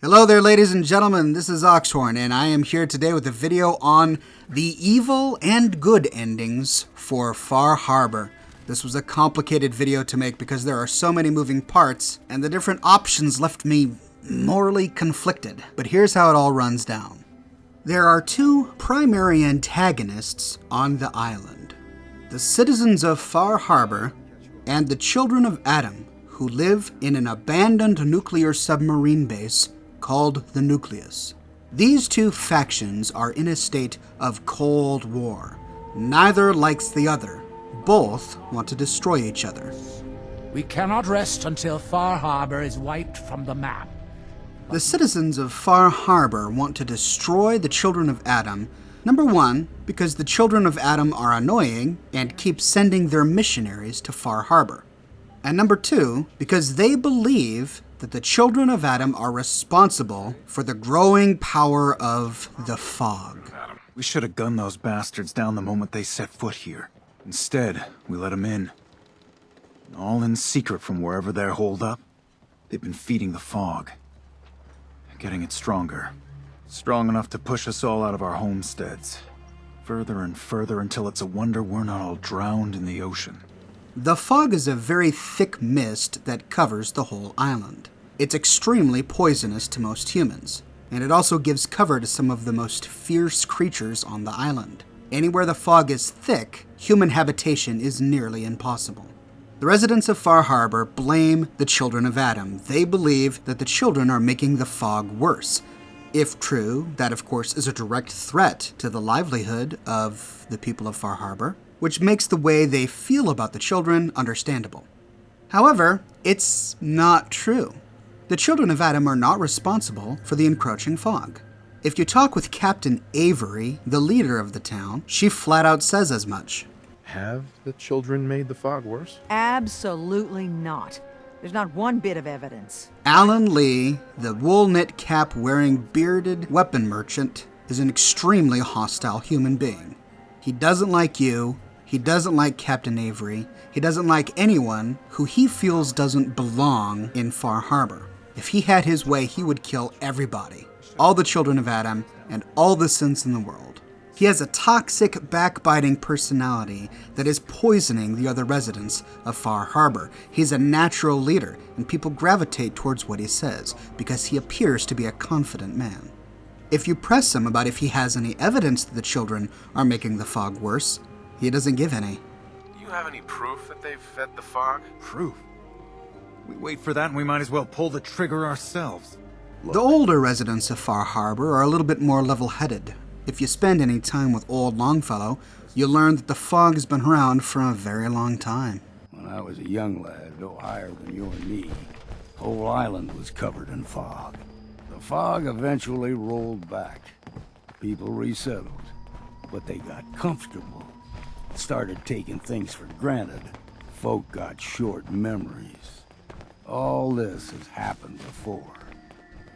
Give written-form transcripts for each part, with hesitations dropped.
Hello there, ladies and gentlemen, this is Oxhorn, and I am here today with a video on the evil and good endings for Far Harbor. This was a complicated video to make because there are so many moving parts, and the different options left me morally conflicted. But here's how it all runs down. There are two primary antagonists on the island: the citizens of Far Harbor and the children of Adam, who live in an abandoned nuclear submarine base called the Nucleus. These two factions are in a state of Cold War. Neither likes the other. Both want to destroy each other. We cannot rest until Far Harbor is wiped from the map. The citizens of Far Harbor want to destroy the children of Adam, number one, because the children of Adam are annoying and keep sending their missionaries to Far Harbor. And number two, because they believe that the children of Adam are responsible for the growing power of the fog. We should have gunned those bastards down the moment they set foot here. Instead, we let them in. All in secret from wherever they're holed up. They've been feeding the fog. Getting it stronger. Strong enough to push us all out of our homesteads. Further and further until it's a wonder we're not all drowned in the ocean. The fog is a very thick mist that covers the whole island. It's extremely poisonous to most humans, and it also gives cover to some of the most fierce creatures on the island. Anywhere the fog is thick, human habitation is nearly impossible. The residents of Far Harbor blame the children of Adam. They believe that the children are making the fog worse. If true, that of course is a direct threat to the livelihood of the people of Far Harbor, which makes the way they feel about the children understandable. However, it's not true. The children of Adam are not responsible for the encroaching fog. If you talk with Captain Avery, the leader of the town, she flat out says as much. Have the children made the fog worse? Absolutely not. There's not one bit of evidence. Alan Lee, the wool knit cap wearing bearded weapon merchant, is an extremely hostile human being. He doesn't like you. He doesn't like Captain Avery. He doesn't like anyone who he feels doesn't belong in Far Harbor. If he had his way, he would kill everybody. All the children of Adam and all the sins in the world. He has a toxic, backbiting personality that is poisoning the other residents of Far Harbor. He's a natural leader, and people gravitate towards what he says because he appears to be a confident man. If you press him about if he has any evidence that the children are making the fog worse, he doesn't give any. Do you have any proof that they've fed the fog? Proof? We wait for that and we might as well pull the trigger ourselves. The older residents of Far Harbor are a little bit more level-headed. If you spend any time with old Longfellow, you'll learn that the fog has been around for a very long time. When I was a young lad, no higher than you and me, the whole island was covered in fog. The fog eventually rolled back. People resettled, but they got comfortable. Started taking things for granted. Folk got short memories. All this has happened before.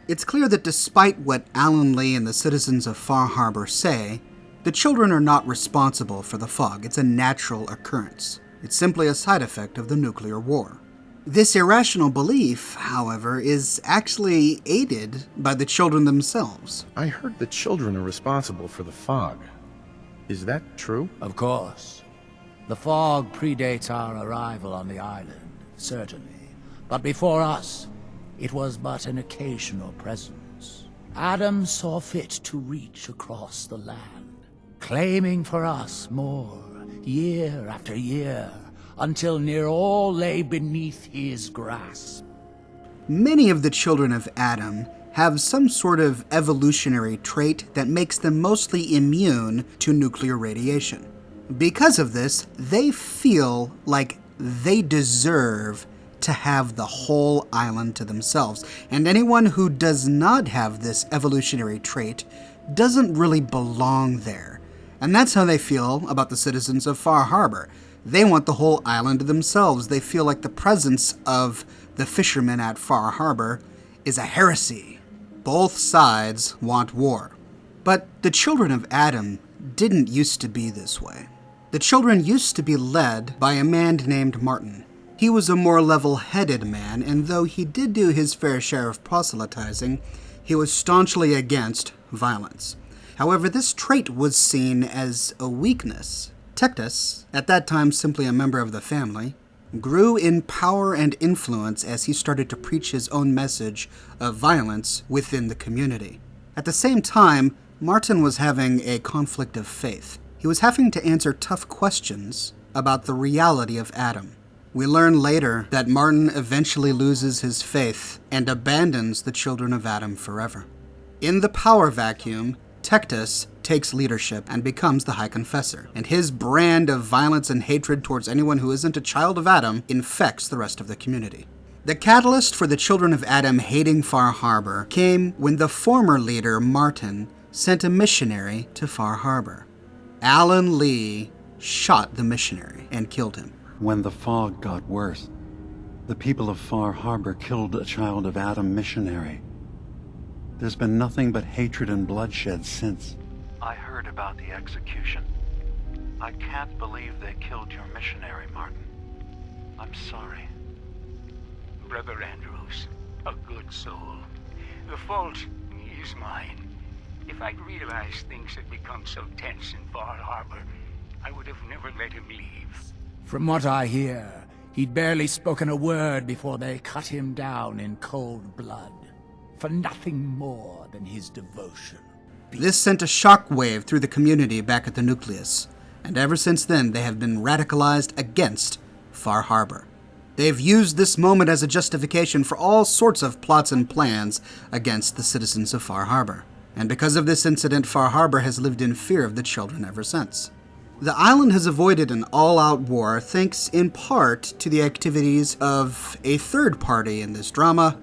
It's clear that despite what Alan Lee and the citizens of Far Harbor say, the children are not responsible for the fog. It's a natural occurrence. It's simply a side effect of the nuclear war. This irrational belief, however, is actually aided by the children themselves. I heard the children are responsible for the fog. Is that true? Of course. The fog predates our arrival on the island, certainly. But before us, it was but an occasional presence. Adam saw fit to reach across the land, claiming for us more, year after year, until near all lay beneath his grasp. Many of the children of Adam have some sort of evolutionary trait that makes them mostly immune to nuclear radiation. Because of this, they feel like they deserve to have the whole island to themselves, and anyone who does not have this evolutionary trait doesn't really belong there. And that's how they feel about the citizens of Far Harbor. They want the whole island to themselves. They feel like the presence of the fishermen at Far Harbor is a heresy. Both sides want war. But the children of Adam didn't used to be this way. The children used to be led by a man named Martin. He was a more level-headed man, and though he did do his fair share of proselytizing, He was staunchly against violence. However, this trait was seen as a weakness. Tectus, at that time simply a member of the family, grew in power and influence as he started to preach his own message of violence within the community. At the same time, Martin was having a conflict of faith. He was having to answer tough questions about the reality of Adam. We learn later that Martin eventually loses his faith and abandons the children of Adam forever. In the power vacuum, Tectus takes leadership and becomes the High Confessor, and his brand of violence and hatred towards anyone who isn't a child of Adam infects the rest of the community. The catalyst for the children of Adam hating Far Harbor came when the former leader, Martin, sent a missionary to Far Harbor. Alan Lee shot the missionary and killed him. When the fog got worse, the people of Far Harbor killed a child of Adam missionary. There's been nothing but hatred and bloodshed since. I heard about the execution. I can't believe they killed your missionary, Martin. I'm sorry. Brother Andrews, a good soul. The fault is mine. If I'd realized things had become so tense in Far Harbor, I would have never let him leave. From what I hear, he'd barely spoken a word before they cut him down in cold blood, for nothing more than his devotion. This sent a shockwave through the community back at the nucleus, and ever since then they have been radicalized against Far Harbor. They've used this moment as a justification for all sorts of plots and plans against the citizens of Far Harbor. And because of this incident, Far Harbor has lived in fear of the children ever since. The island has avoided an all-out war thanks in part to the activities of a third party in this drama,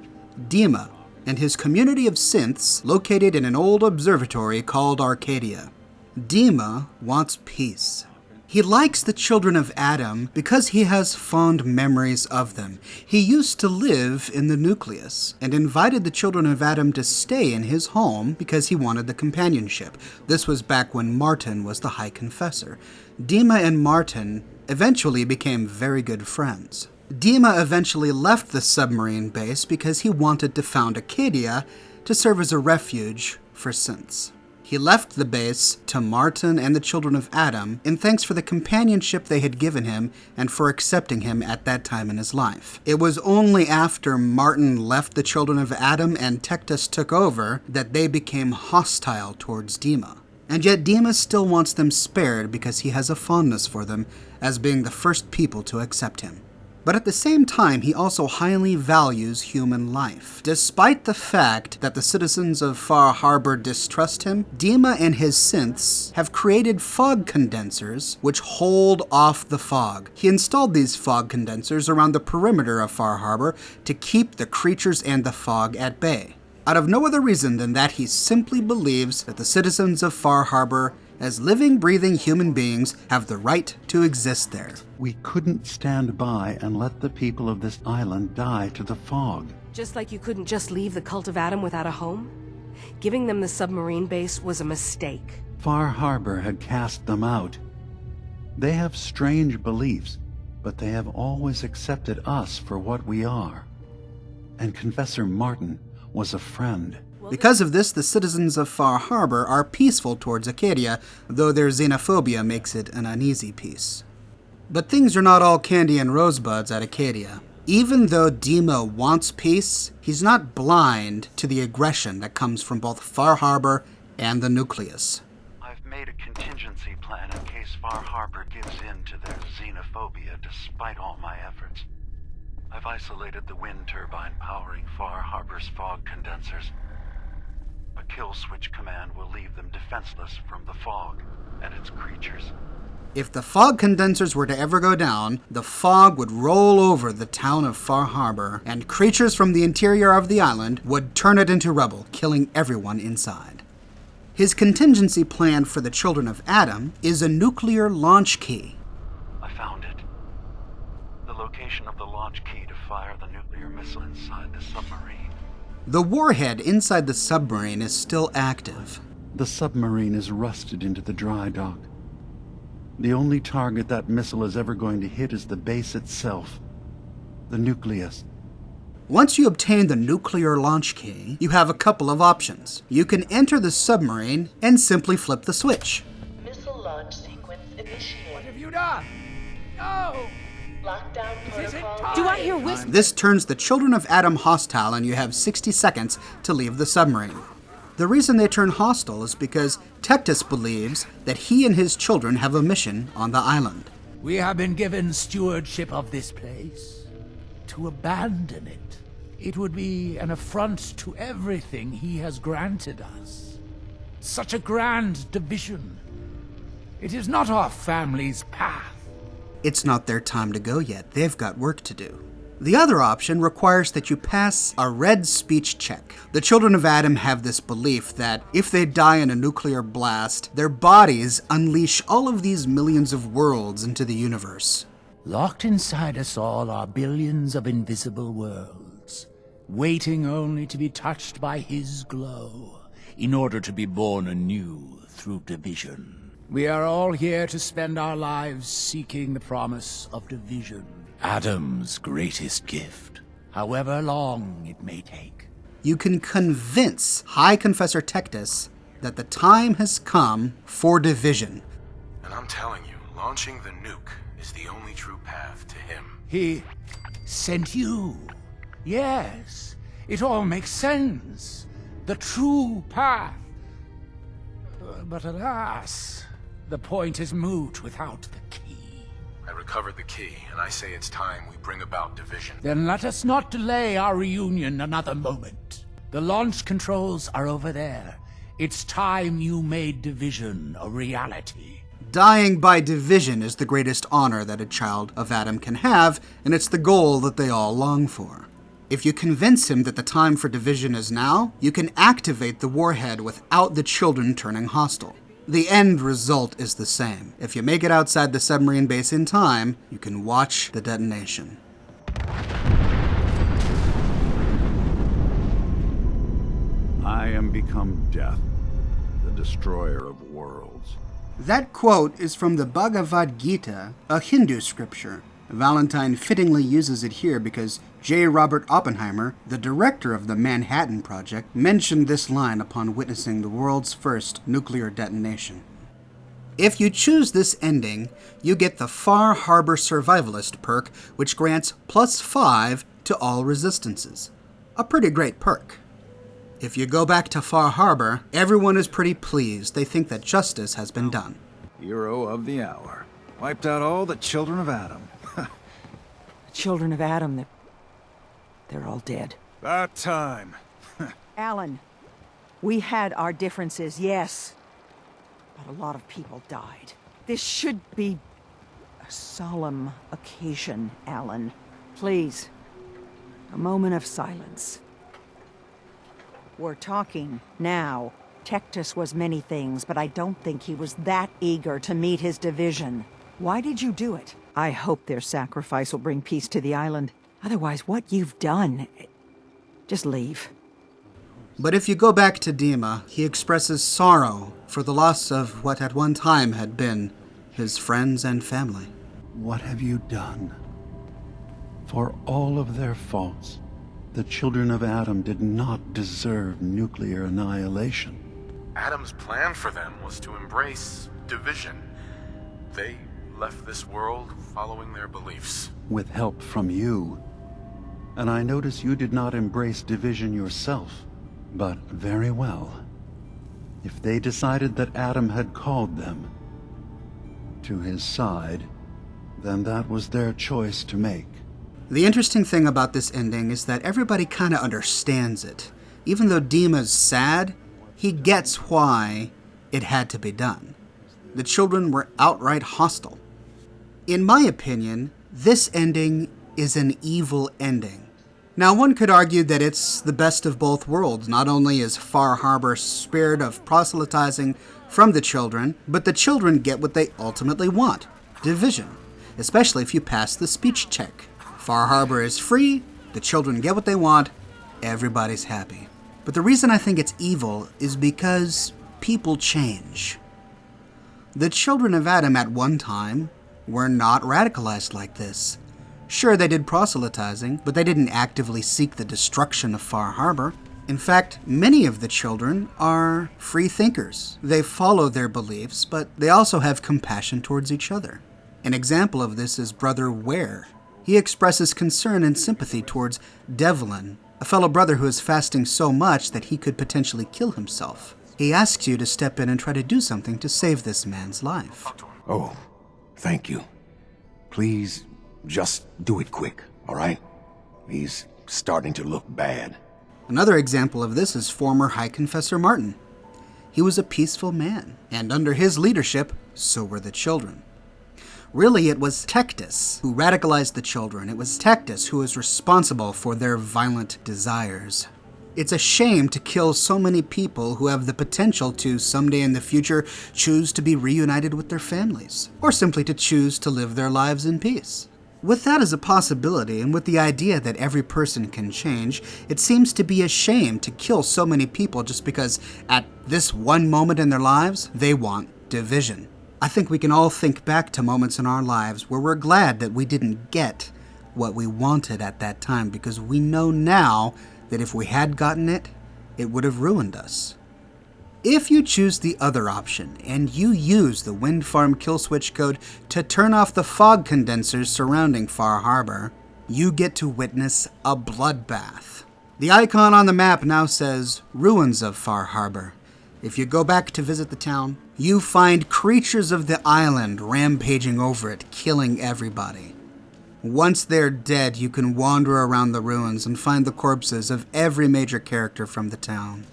Dima, and his community of synths located in an old observatory called Arcadia. Dima wants peace. He likes the children of Adam because he has fond memories of them. He used to live in the nucleus and invited the children of Adam to stay in his home because he wanted the companionship. This was back when Martin was the High Confessor. Dima and Martin eventually became very good friends. Dima eventually left the submarine base because he wanted to found Acadia to serve as a refuge for synths. He left the base to Martin and the children of Adam in thanks for the companionship they had given him and for accepting him at that time in his life. It was only after Martin left the children of Adam and Tectus took over that they became hostile towards Dima. And yet Dima still wants them spared because he has a fondness for them as being the first people to accept him. But at the same time, he also highly values human life. Despite the fact that the citizens of Far Harbor distrust him, Dima and his synths have created fog condensers which hold off the fog. He installed these fog condensers around the perimeter of Far Harbor to keep the creatures and the fog at bay. Out of no other reason than that he simply believes that the citizens of Far Harbor, as living, breathing human beings, have the right to exist there. We couldn't stand by and let the people of this island die to the fog. Just like you couldn't just leave the Cult of Adam without a home? Giving them the submarine base was a mistake. Far Harbor had cast them out. They have strange beliefs, but they have always accepted us for what we are. And Confessor Martin was a friend. Because of this, the citizens of Far Harbor are peaceful towards Acadia, though their xenophobia makes it an uneasy peace. But things are not all candy and rosebuds at Acadia. Even though Dima wants peace, he's not blind to the aggression that comes from both Far Harbor and the nucleus. I've made a contingency plan in case Far Harbor gives in to their xenophobia despite all my efforts. I've isolated the wind turbine powering Far Harbor's fog condensers. A kill switch command will leave them defenseless from the fog and its creatures. If the fog condensers were to ever go down, the fog would roll over the town of Far Harbor, and creatures from the interior of the island would turn it into rubble, killing everyone inside. His contingency plan for the children of Adam is a nuclear launch key. I found it. The location of the launch key to fire the nuclear missile inside the submarine. The warhead inside the submarine is still active. The submarine is rusted into the dry dock. The only target that missile is ever going to hit is the base itself, the nucleus. Once you obtain the nuclear launch key, you have a couple of options. You can enter the submarine and simply flip the switch. Missile launch sequence initiated. What have you done? No! Lockdown protocol. Do I hear whispers? This turns the children of Adam hostile, and you have 60 seconds to leave the submarine. The reason they turn hostile is because Tectus believes that he and his children have a mission on the island. We have been given stewardship of this place. To abandon it, it would be an affront to everything he has granted us. Such a grand division. It is not our family's path. It's not their time to go yet. They've got work to do. The other option requires that you pass a red speech check. The children of Adam have this belief that if they die in a nuclear blast, their bodies unleash all of these millions of worlds into the universe. Locked inside us all are billions of invisible worlds, waiting only to be touched by his glow, in order to be born anew through division. We are all here to spend our lives seeking the promise of division, Adam's greatest gift, however long it may take. You can convince High Confessor Tectus that the time has come for division. And I'm telling you, launching the nuke is the only true path to him. He sent you. Yes, it all makes sense. The true path. But alas, the point is moot without the key. I recovered the key, and I say it's time we bring about division. Then let us not delay our reunion another moment. The launch controls are over there. It's time you made division a reality. Dying by division is the greatest honor that a child of Adam can have, and it's the goal that they all long for. If you convince him that the time for division is now, you can activate the warhead without the children turning hostile. The end result is the same. If you make it outside the submarine base in time, you can watch the detonation. I am become death, the destroyer of worlds. That quote is from the Bhagavad Gita, a Hindu scripture. Valentine fittingly uses it here because J. Robert Oppenheimer, the director of the Manhattan Project, mentioned this line upon witnessing the world's first nuclear detonation. If you choose this ending, you get the Far Harbor Survivalist perk, which grants +5 to all resistances. A pretty great perk. If you go back to Far Harbor, everyone is pretty pleased. They think that justice has been done. Hero of the hour. Wiped out all the children of Adam. Children of Adam, they're all dead. About time. Alan, we had our differences, yes. But a lot of people died. This should be a solemn occasion, Alan. Please, a moment of silence. We're talking now. Tectus was many things, but I don't think he was that eager to meet his division. Why did you do it? I hope their sacrifice will bring peace to the island. Otherwise, what you've done... just leave. But if you go back to Dima, he expresses sorrow for the loss of what at one time had been his friends and family. What have you done? For all of their faults, the children of Adam did not deserve nuclear annihilation. Adam's plan for them was to embrace division. They left this world following their beliefs. With help from you. And I notice you did not embrace division yourself. But very well. If they decided that Adam had called them to his side, then that was their choice to make. The interesting thing about this ending is that everybody kind of understands it. Even though Dima's sad, he gets why it had to be done. The children were outright hostile. In my opinion, this ending is an evil ending. Now, one could argue that it's the best of both worlds. Not only is Far Harbor spared of proselytizing from the children, but the children get what they ultimately want, division, especially if you pass the speech check. Far Harbor is free, the children get what they want, everybody's happy. But the reason I think it's evil is because people change. The children of Adam at one time were not radicalized like this. Sure, they did proselytizing, but they didn't actively seek the destruction of Far Harbor. In fact, many of the children are free thinkers. They follow their beliefs, but they also have compassion towards each other. An example of this is Brother Ware. He expresses concern and sympathy towards Devlin, a fellow brother who is fasting so much that he could potentially kill himself. He asks you to step in and try to do something to save this man's life. Oh, thank you. Please, just do it quick, all right? He's starting to look bad. Another example of this is former High Confessor Martin. He was a peaceful man, and under his leadership, so were the children. Really, it was Tectus who radicalized the children. It was Tectus who was responsible for their violent desires. It's a shame to kill so many people who have the potential to someday in the future choose to be reunited with their families, or simply to choose to live their lives in peace. With that as a possibility, and with the idea that every person can change, it seems to be a shame to kill so many people just because at this one moment in their lives, they want division. I think we can all think back to moments in our lives where we're glad that we didn't get what we wanted at that time, because we know now that if we had gotten it, it would have ruined us. If you choose the other option, and you use the wind farm kill switch code to turn off the fog condensers surrounding Far Harbor, you get to witness a bloodbath. The icon on the map now says Ruins of Far Harbor. If you go back to visit the town, you find creatures of the island rampaging over it, killing everybody. Once they're dead, you can wander around the ruins and find the corpses of every major character from the town.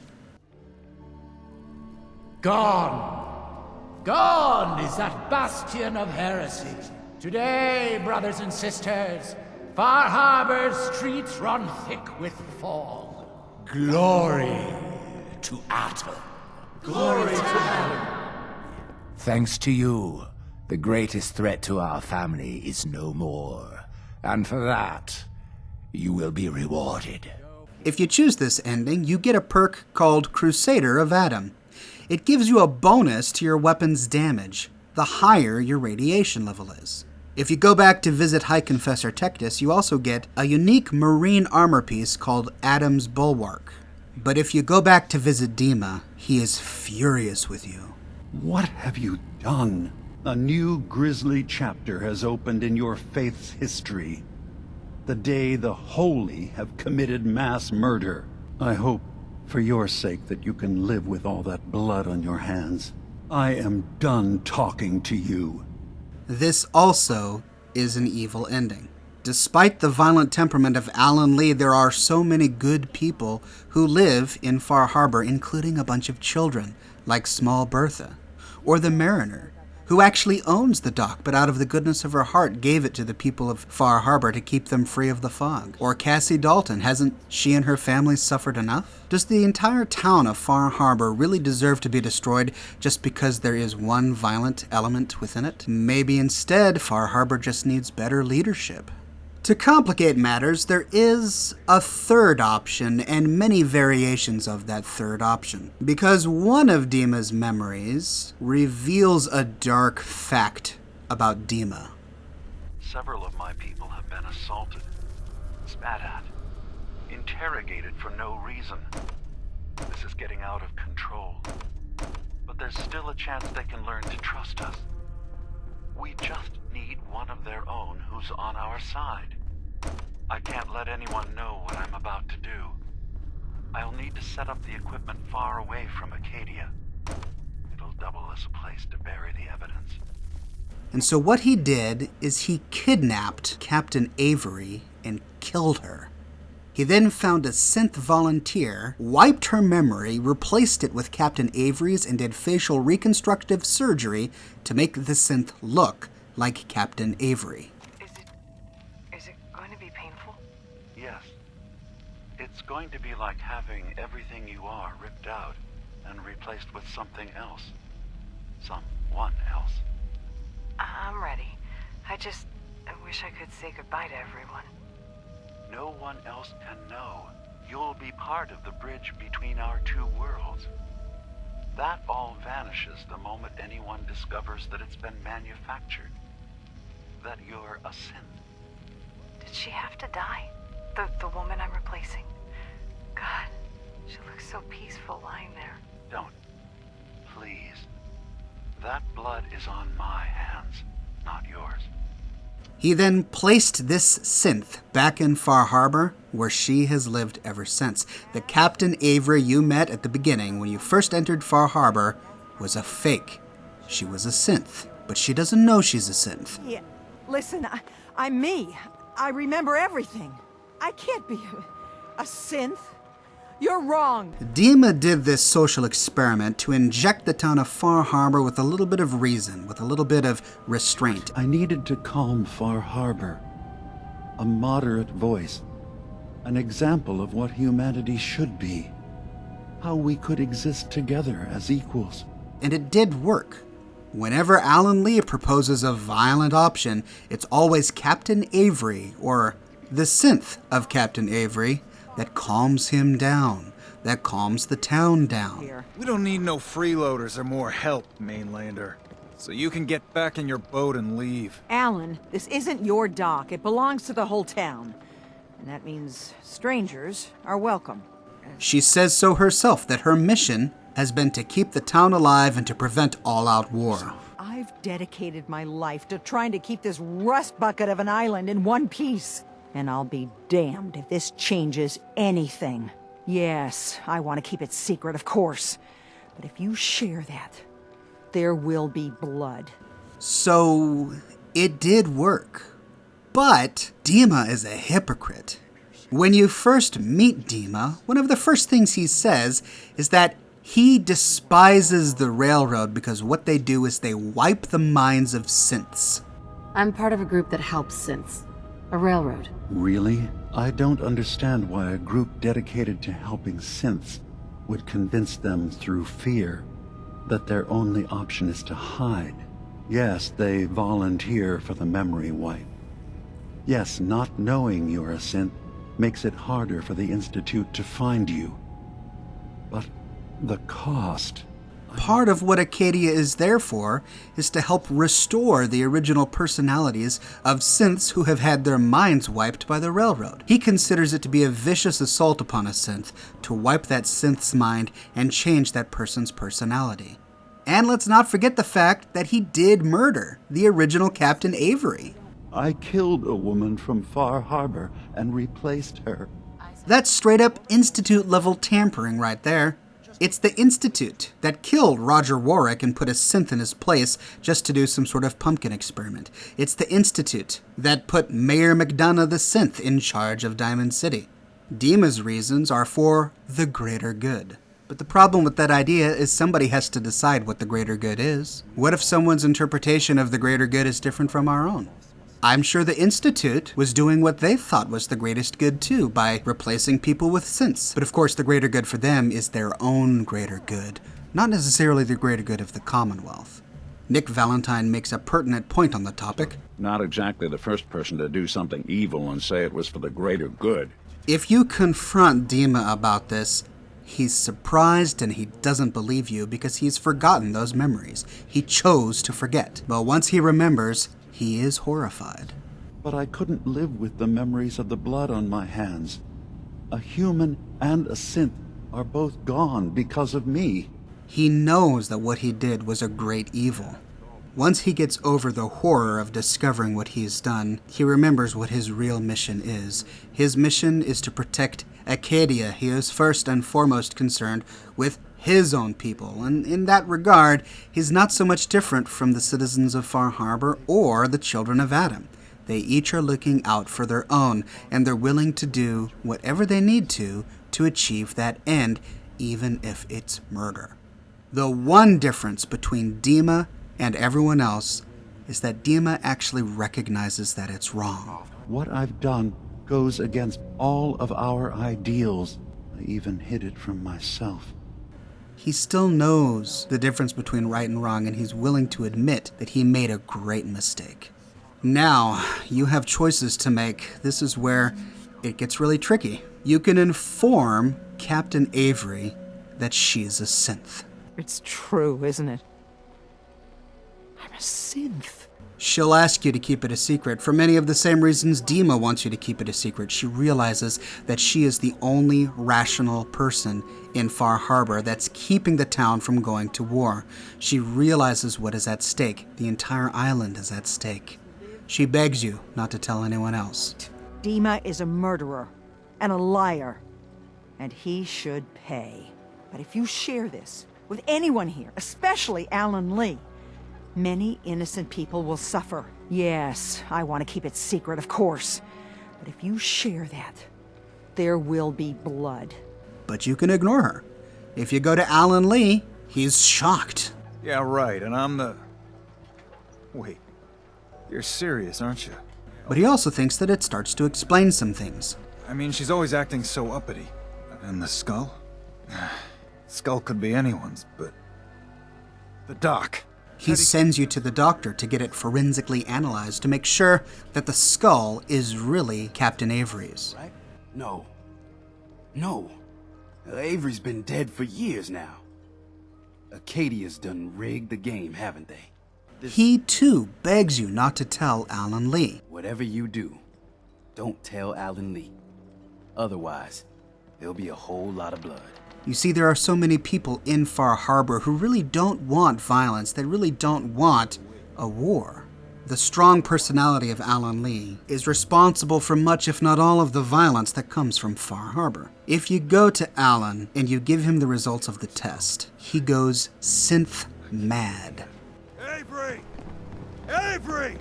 Gone! Gone is that bastion of heresy. Today, brothers and sisters, Far Harbor's streets run thick with fog. Glory to Atom. Glory to Atom. Thanks to you, the greatest threat to our family is no more. And for that, you will be rewarded. If you choose this ending, you get a perk called Crusader of Atom. It gives you a bonus to your weapon's damage, the higher your radiation level is. If you go back to visit High Confessor Tectus, you also get a unique marine armor piece called Atom's Bulwark. But if you go back to visit Dima, he is furious with you. What have you done? A new grisly chapter has opened in your faith's history. The day the holy have committed mass murder. I hope, for your sake, that you can live with all that blood on your hands. I am done talking to you. This also is an evil ending. Despite the violent temperament of Alan Lee, there are so many good people who live in Far Harbor, including a bunch of children, like Small Bertha, or the Mariner, who actually owns the dock, but out of the goodness of her heart gave it to the people of Far Harbor to keep them free of the fog. Or Cassie Dalton, hasn't she and her family suffered enough? Does the entire town of Far Harbor really deserve to be destroyed just because there is one violent element within it? Maybe instead, Far Harbor just needs better leadership. To complicate matters, there is a third option and many variations of that third option, because one of Dima's memories reveals a dark fact about Dima. Several of my people have been assaulted, spat at, interrogated for no reason. This is getting out of control. But there's still a chance they can learn to trust us. We just need one of their own who's on our side. I can't let anyone know what I'm about to do. I'll need to set up the equipment far away from Acadia. It'll double as a place to bury the evidence. And so what he did is he kidnapped Captain Avery and killed her. He then found a synth volunteer, wiped her memory, replaced it with Captain Avery's, and did facial reconstructive surgery to make the synth look like Captain Avery. Is it going to be painful? Yes. It's going to be like having everything you are ripped out and replaced with something else. Someone else. I'm ready. I wish I could say goodbye to everyone. No one else can know. You'll be part of the bridge between our two worlds. That all vanishes the moment anyone discovers that it's been manufactured. That you're a synth. Did she have to die? The woman I'm replacing? God, she looks so peaceful lying there. Don't. Please. That blood is on my hands, not yours. He then placed this synth back in Far Harbor, where she has lived ever since. The Captain Avery you met at the beginning when you first entered Far Harbor was a fake. She was a synth, but she doesn't know she's a synth. Yeah, listen, I'm me. I remember everything. I can't be a synth. You're wrong. Dima did this social experiment to inject the town of Far Harbor with a little bit of reason, with a little bit of restraint. I needed to calm Far Harbor. A moderate voice. An example of what humanity should be. How we could exist together as equals. And it did work. Whenever Alan Lee proposes a violent option, it's always Captain Avery, or the synth of Captain Avery, that calms him down, that calms the town down. We don't need no freeloaders or more help, mainlander. So you can get back in your boat and leave. Alan, this isn't your dock. It belongs to the whole town. And that means strangers are welcome. She says so herself, that her mission has been to keep the town alive and to prevent all-out war. I've dedicated my life to trying to keep this rust bucket of an island in one piece. And I'll be damned if this changes anything. Yes, I want to keep it secret, of course. But if you share that, there will be blood. So, it did work. But Dima is a hypocrite. When you first meet Dima, one of the first things he says is that he despises the railroad because what they do is they wipe the minds of synths. I'm part of a group that helps synths. A railroad. Really? I don't understand why a group dedicated to helping synths would convince them through fear that their only option is to hide. Yes, they volunteer for the memory wipe. Yes, not knowing you're a synth makes it harder for the Institute to find you. But the cost... Part of what Acadia is there for is to help restore the original personalities of synths who have had their minds wiped by the railroad. He considers it to be a vicious assault upon a synth to wipe that synth's mind and change that person's personality. And let's not forget the fact that he did murder the original Captain Avery. I killed a woman from Far Harbor and replaced her. That's straight up Institute-level tampering right there. It's the Institute that killed Roger Warwick and put a synth in his place just to do some sort of pumpkin experiment. It's the Institute that put Mayor McDonough the synth in charge of Diamond City. Dima's reasons are for the greater good. But the problem with that idea is somebody has to decide what the greater good is. What if someone's interpretation of the greater good is different from our own? I'm sure the Institute was doing what they thought was the greatest good too, by replacing people with synths. But of course the greater good for them is their own greater good, not necessarily the greater good of the Commonwealth. Nick Valentine makes a pertinent point on the topic. Not exactly the first person to do something evil and say it was for the greater good. If you confront Dima about this, he's surprised and he doesn't believe you because he's forgotten those memories. He chose to forget. But once he remembers, he is horrified. But I couldn't live with the memories of the blood on my hands. A human and a synth are both gone because of me. He knows that what he did was a great evil. Once he gets over the horror of discovering what he's done, he remembers what his real mission is. His mission is to protect Acadia. He is first and foremost concerned with his own people, and in that regard, he's not so much different from the citizens of Far Harbor or the children of Adam. They each are looking out for their own, and they're willing to do whatever they need to achieve that end, even if it's murder. The one difference between Dima and everyone else is that Dima actually recognizes that it's wrong. What I've done goes against all of our ideals. I even hid it from myself. He still knows the difference between right and wrong, and he's willing to admit that he made a great mistake. Now, you have choices to make. This is where it gets really tricky. You can inform Captain Avery that she's a synth. It's true, isn't it? I'm a synth. She'll ask you to keep it a secret for many of the same reasons Dima wants you to keep it a secret. She realizes that she is the only rational person in Far Harbor that's keeping the town from going to war. She realizes what is at stake. The entire island is at stake. She begs you not to tell anyone else. Dima is a murderer and a liar, and he should pay. But if you share this with anyone here, especially Alan Lee, many innocent people will suffer. Yes, I want to keep it secret, of course. But if you share that, there will be blood. But you can ignore her. If you go to Alan Lee, he's shocked. Yeah, right, and I'm the... Wait, you're serious, aren't you? But he also thinks that it starts to explain some things. I mean, she's always acting so uppity. And the skull? Skull could be anyone's, but... The doc. He sends you to the doctor to get it forensically analyzed to make sure that the skull is really Captain Avery's. Right? No. No. Avery's been dead for years now. Acadia's done rigged the game, haven't they? He, too, begs you not to tell Alan Lee. Whatever you do, don't tell Alan Lee. Otherwise, there'll be a whole lot of blood. You see, there are so many people in Far Harbor who really don't want violence. They really don't want a war. The strong personality of Alan Lee is responsible for much, if not all, of the violence that comes from Far Harbor. If you go to Alan and you give him the results of the test, he goes synth mad. Avery! Avery!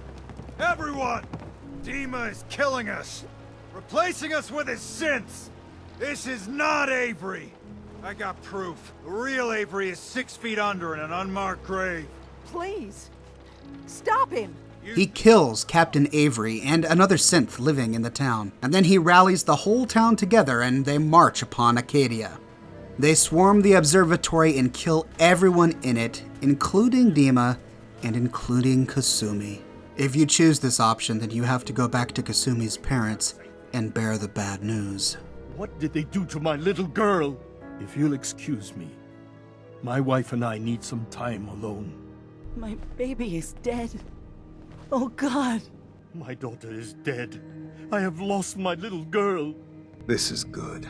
Everyone! Dima is killing us! Replacing us with his synths! This is not Avery! I got proof. The real Avery is 6 feet under in an unmarked grave. Please, stop him! He kills Captain Avery and another synth living in the town, and then he rallies the whole town together and they march upon Acadia. They swarm the observatory and kill everyone in it, including Dima and including Kasumi. If you choose this option, then you have to go back to Kasumi's parents and bear the bad news. What did they do to my little girl? If you'll excuse me, my wife and I need some time alone. My baby is dead. Oh, God. My daughter is dead. I have lost my little girl. This is good.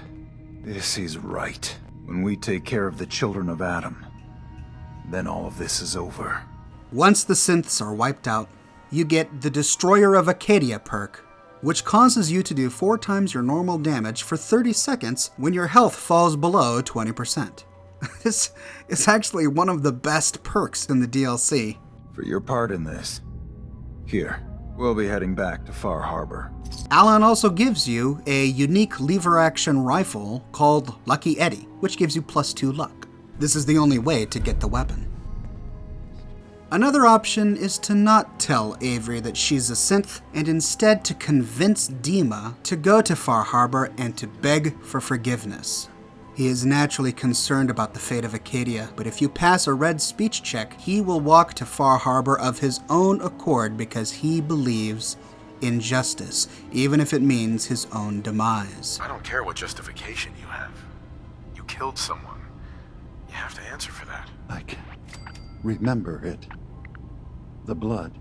This is right. When we take care of the children of Adam, then all of this is over. Once the synths are wiped out, you get the Destroyer of Acadia perk, which causes you to do 4 times your normal damage for 30 seconds when your health falls below 20%. This is actually one of the best perks in the DLC. For your part in this, here, we'll be heading back to Far Harbor. Alan also gives you a unique lever-action rifle called Lucky Eddie, which gives you +2 luck. This is the only way to get the weapon. Another option is to not tell Avery that she's a synth, and instead to convince Dima to go to Far Harbor and to beg for forgiveness. He is naturally concerned about the fate of Acadia, but if you pass a red speech check, he will walk to Far Harbor of his own accord because he believes in justice, even if it means his own demise. I don't care what justification you have. You killed someone. You have to answer for that. I can remember it. The blood.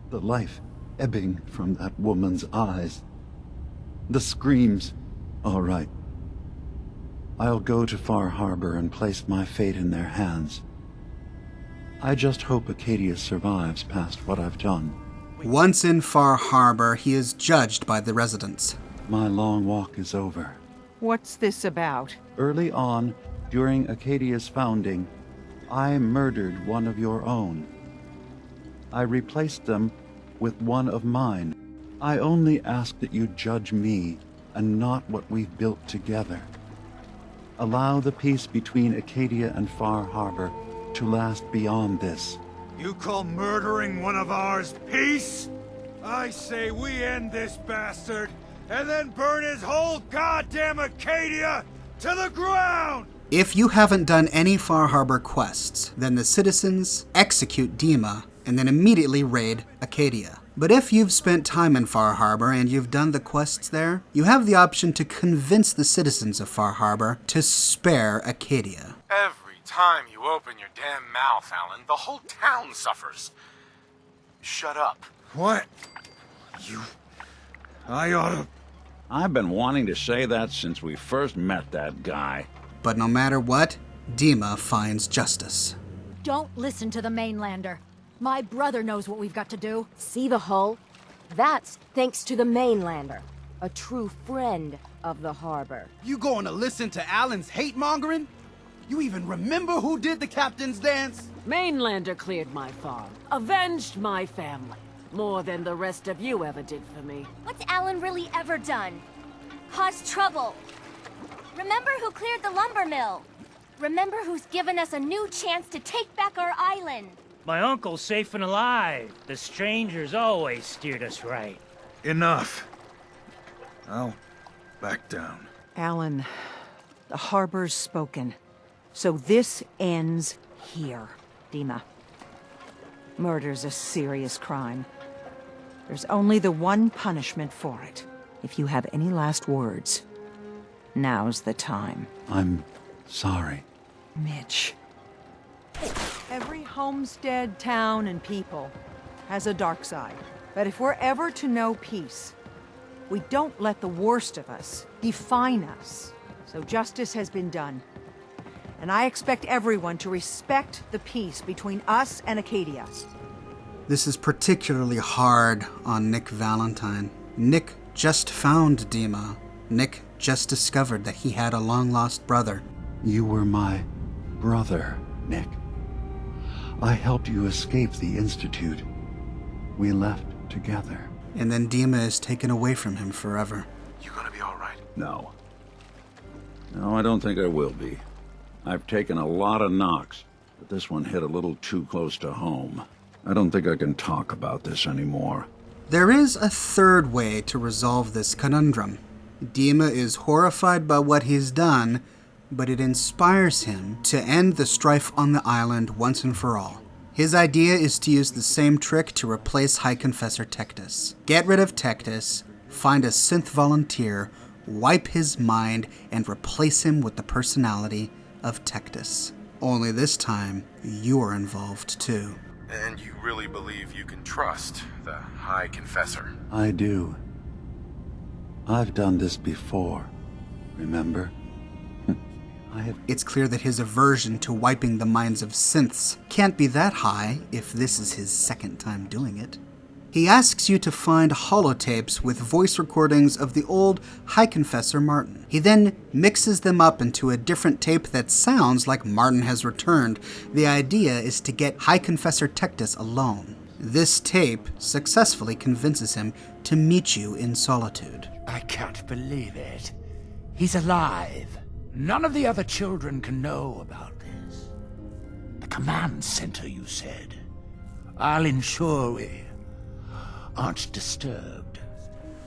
The life ebbing from that woman's eyes. The screams. All right. I'll go to Far Harbor and place my fate in their hands. I just hope Acadia survives past what I've done. Once in Far Harbor, he is judged by the residents. My long walk is over. What's this about? Early on, during Acadia's founding, I murdered one of your own. I replaced them with one of mine. I only ask that you judge me and not what we've built together. Allow the peace between Acadia and Far Harbor to last beyond this. You call murdering one of ours peace? I say we end this bastard, and then burn his whole goddamn Acadia to the ground! If you haven't done any Far Harbor quests, then the citizens execute Dima and then immediately raid Acadia. But if you've spent time in Far Harbor and you've done the quests there, you have the option to convince the citizens of Far Harbor to spare Acadia. Every time you open your damn mouth, Alan, the whole town suffers. shut up. What? I oughta... I've been wanting to say that since we first met that guy. But no matter what, Dima finds justice. Don't listen to the mainlander. My brother knows what we've got to do. See the hull? That's thanks to the mainlander, a true friend of the harbor. You going to listen to Alan's hate-mongering? You even remember who did the captain's dance? Mainlander cleared my farm, avenged my family. More than the rest of you ever did for me. What's Alan really ever done? Caused trouble. Remember who cleared the lumber mill? Remember who's given us a new chance to take back our island? My uncle's safe and alive. The strangers always steered us right. Enough. I'll back down. Alan, the harbor's spoken. So this ends here, Dima. Murder's a serious crime. There's only the one punishment for it. If you have any last words, now's the time. I'm sorry. Mitch. Every homestead, town, and people has a dark side. But if we're ever to know peace, we don't let the worst of us define us. So justice has been done. And I expect everyone to respect the peace between us and Acadia. This is particularly hard on Nick Valentine. Nick just found Dima. Nick just discovered that he had a long-lost brother. You were my brother, Nick. I helped you escape the Institute. We left together. And then Dima is taken away from him forever. You gonna be all right? No. No, I don't think I will be. I've taken a lot of knocks, but this one hit a little too close to home. I don't think I can talk about this anymore. There is a third way to resolve this conundrum. Dima is horrified by what he's done, but it inspires him to end the strife on the island once and for all. His idea is to use the same trick to replace High Confessor Tectus. Get rid of Tectus, find a synth volunteer, wipe his mind, and replace him with the personality of Tectus. Only this time, you're involved too. And you really believe you can trust the High Confessor? I do. I've done this before, remember? It's clear that his aversion to wiping the minds of synths can't be that high if this is his second time doing it. He asks you to find holotapes with voice recordings of the old High Confessor Martin. He then mixes them up into a different tape that sounds like Martin has returned. The idea is to get High Confessor Tectus alone. This tape successfully convinces him to meet you in solitude. I can't believe it. He's alive. None of the other children can know about this. The command center, you said. I'll ensure we aren't disturbed.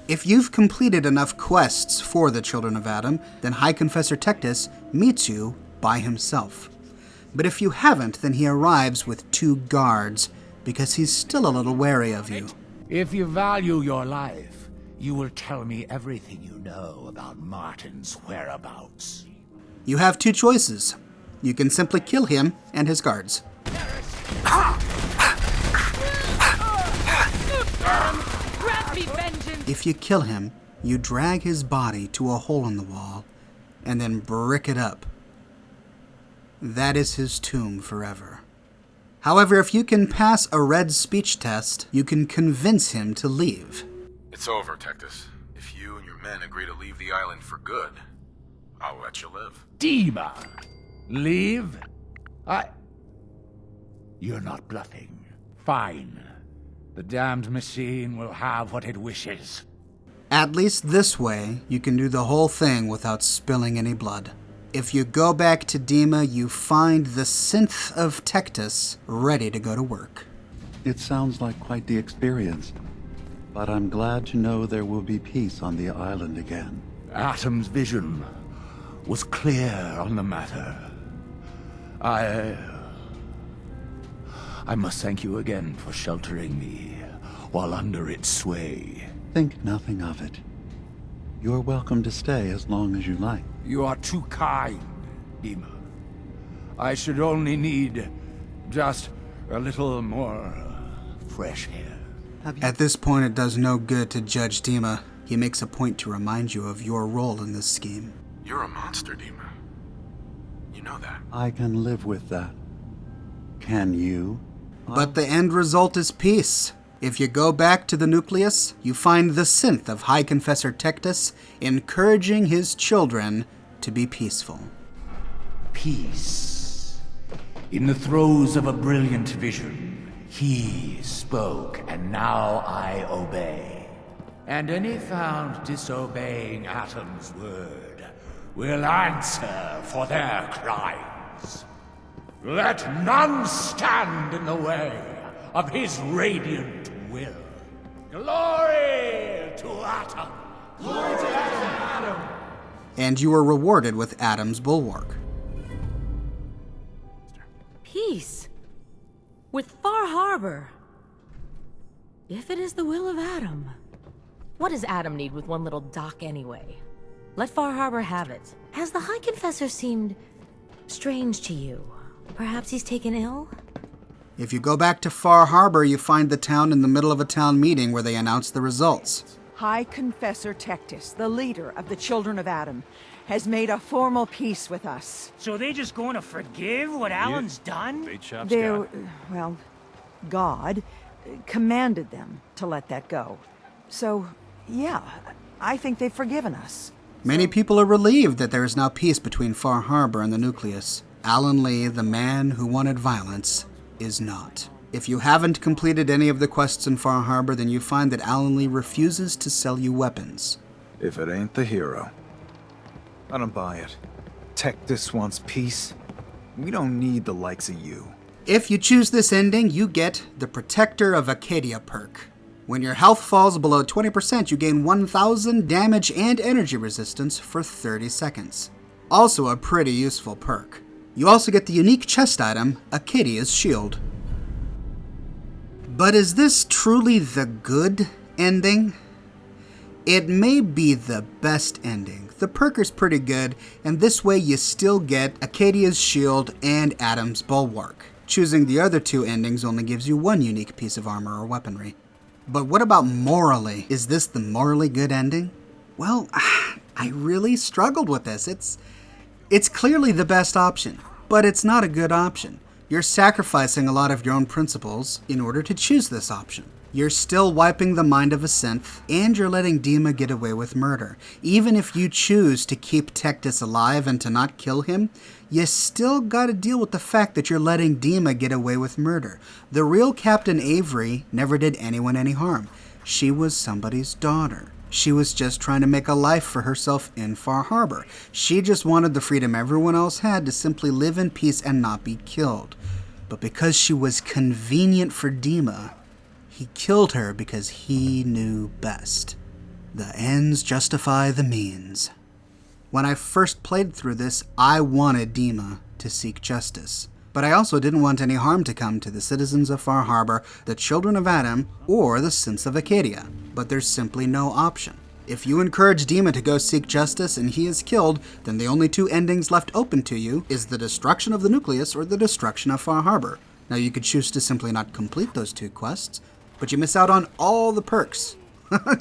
If you've completed enough quests for the Children of Adam, then High Confessor Tectus meets you by himself. But if you haven't, then he arrives with 2 guards, because he's still a little wary of you. If you value your life, you will tell me everything you know about Martin's whereabouts. You have 2 choices. You can simply kill him and his guards. If you kill him, you drag his body to a hole in the wall and then brick it up. That is his tomb forever. However, if you can pass a red speech test, you can convince him to leave. It's over, Tectus. If you and your men agree to leave the island for good, I'll let you live. Dima! Leave? You're not bluffing. Fine. The damned machine will have what it wishes. At least this way, you can do the whole thing without spilling any blood. If you go back to Dima, you find the synth of Tectus ready to go to work. It sounds like quite the experience, but I'm glad to know there will be peace on the island again. Atom's vision was clear on the matter. I must thank you again for sheltering me while under its sway. Think nothing of it. You're welcome to stay as long as you like. You are too kind, Dima. I should only need just a little more fresh air. At this point, it does no good to judge Dima. He makes a point to remind you of your role in this scheme. You're a monster, Dima. You know that. I can live with that. Can you? But the end result is peace. If you go back to the nucleus, you find the synth of High Confessor Tectus encouraging his children to be peaceful. Peace. In the throes of a brilliant vision, he spoke, and now I obey. And any found disobeying Atom's word will answer for their crimes. Let none stand in the way of his radiant will. Glory to Atom! Glory to Atom! And you are rewarded with Atom's bulwark. Peace. With Far Harbor. If it is the will of Atom. What does Atom need with one little dock anyway? Let Far Harbor have it. Has the High Confessor seemed strange to you? Perhaps he's taken ill? If you go back to Far Harbor, you find the town in the middle of a town meeting where they announce the results. High Confessor Tectus, the leader of the Children of Atom, has made a formal peace with us. So they just going to forgive what Alan's done? Well, God commanded them to let that go. So, yeah, I think they've forgiven us. Many people are relieved that there is now peace between Far Harbor and the nucleus. Alan Lee, the man who wanted violence, is not. If you haven't completed any of the quests in Far Harbor, then you find that Alan Lee refuses to sell you weapons. If it ain't the hero. I don't buy it. Tectus wants peace. We don't need the likes of you. If you choose this ending, you get the Protector of Acadia perk. When your health falls below 20%, you gain 1,000 damage and energy resistance for 30 seconds. Also a pretty useful perk. You also get the unique chest item, Acadia's Shield. But is this truly the good ending? It may be the best ending. The perk is pretty good, and this way you still get Acadia's Shield and Atom's Bulwark. Choosing the other two endings only gives you one unique piece of armor or weaponry. But what about morally? Is this the morally good ending? Well, I really struggled with this. It's clearly the best option, but it's not a good option. You're sacrificing a lot of your own principles in order to choose this option. You're still wiping the mind of a synth, and you're letting Dima get away with murder. Even if you choose to keep Tectus alive and to not kill him, you still gotta deal with the fact that you're letting Dima get away with murder. The real Captain Avery never did anyone any harm. She was somebody's daughter. She was just trying to make a life for herself in Far Harbor. She just wanted the freedom everyone else had to simply live in peace and not be killed. But because she was convenient for Dima, he killed her because he knew best. The ends justify the means. When I first played through this, I wanted Dima to seek justice. But I also didn't want any harm to come to the citizens of Far Harbor, the Children of Atom, or the Synths of Acadia. But there's simply no option. If you encourage Dima to go seek justice and he is killed, then the only two endings left open to you is the destruction of the nucleus or the destruction of Far Harbor. Now you could choose to simply not complete those two quests, but you miss out on all the perks.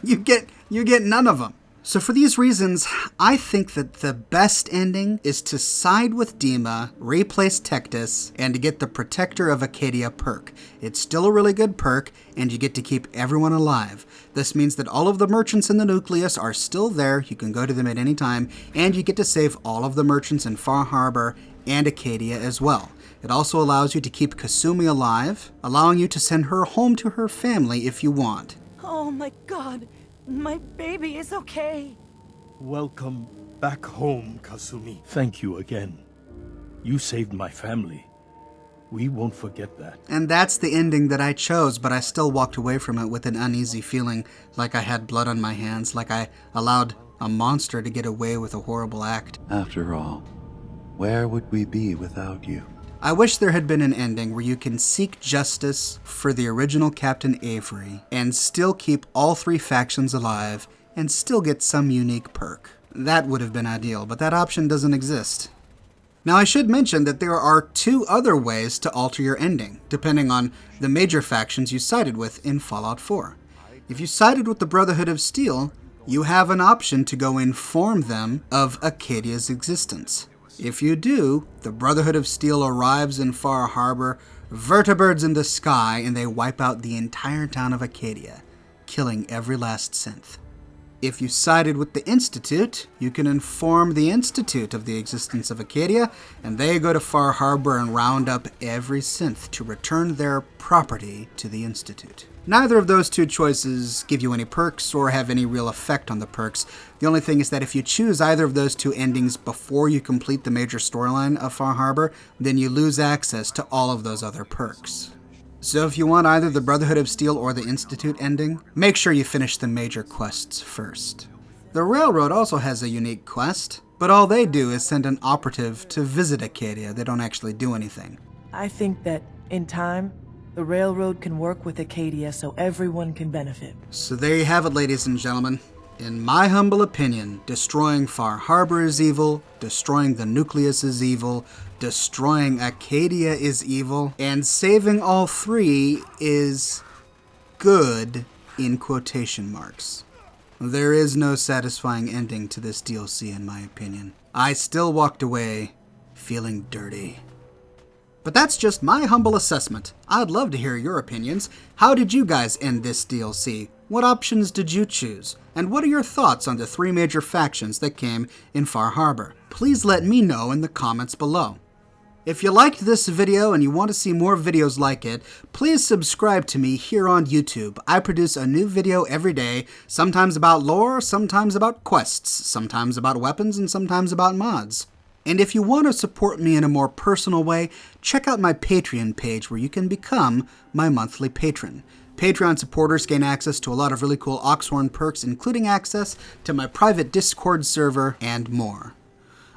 you get none of them. So for these reasons, I think that the best ending is to side with Dima, replace Tectus, and to get the Protector of Acadia perk. It's still a really good perk, and you get to keep everyone alive. This means that all of the merchants in the nucleus are still there, you can go to them at any time, and you get to save all of the merchants in Far Harbor and Acadia as well. It also allows you to keep Kasumi alive, allowing you to send her home to her family if you want. Oh my God, my baby is okay. Welcome back home, Kasumi. Thank you again. You saved my family. We won't forget that. And that's the ending that I chose, but I still walked away from it with an uneasy feeling, like I had blood on my hands, like I allowed a monster to get away with a horrible act. After all, where would we be without you? I wish there had been an ending where you can seek justice for the original Captain Avery and still keep all three factions alive and still get some unique perk. That would have been ideal, but that option doesn't exist. Now I should mention that there are 2 other ways to alter your ending, depending on the major factions you sided with in Fallout 4. If you sided with the Brotherhood of Steel, you have an option to go inform them of Acadia's existence. If you do, the Brotherhood of Steel arrives in Far Harbor, vertibirds in the sky, and they wipe out the entire town of Acadia, killing every last synth. If you sided with the Institute, you can inform the Institute of the existence of Acadia, and they go to Far Harbor and round up every synth to return their property to the Institute. Neither of those 2 choices give you any perks or have any real effect on the perks. The only thing is that if you choose either of those 2 endings before you complete the major storyline of Far Harbor, then you lose access to all of those other perks. So if you want either the Brotherhood of Steel or the Institute ending, make sure you finish the major quests first. The Railroad also has a unique quest, but all they do is send an operative to visit Acadia. They don't actually do anything. I think that, in time, the Railroad can work with Acadia so everyone can benefit. So there you have it, ladies and gentlemen. In my humble opinion, destroying Far Harbor is evil, destroying the Nucleus is evil, destroying Acadia is evil, and saving all 3 is good in quotation marks. There is no satisfying ending to this DLC in my opinion. I still walked away feeling dirty. But that's just my humble assessment. I'd love to hear your opinions. How did you guys end this DLC? What options did you choose? And what are your thoughts on the 3 major factions that came in Far Harbor? Please let me know in the comments below. If you liked this video and you want to see more videos like it, please subscribe to me here on YouTube. I produce a new video every day, sometimes about lore, sometimes about quests, sometimes about weapons, and sometimes about mods. And if you want to support me in a more personal way, check out my Patreon page where you can become my monthly patron. Patreon supporters gain access to a lot of really cool Oxhorn perks, including access to my private Discord server and more.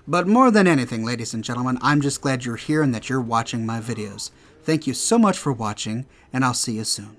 But more than anything, ladies and gentlemen, I'm just glad you're here and that you're watching my videos. Thank you so much for watching, and I'll see you soon.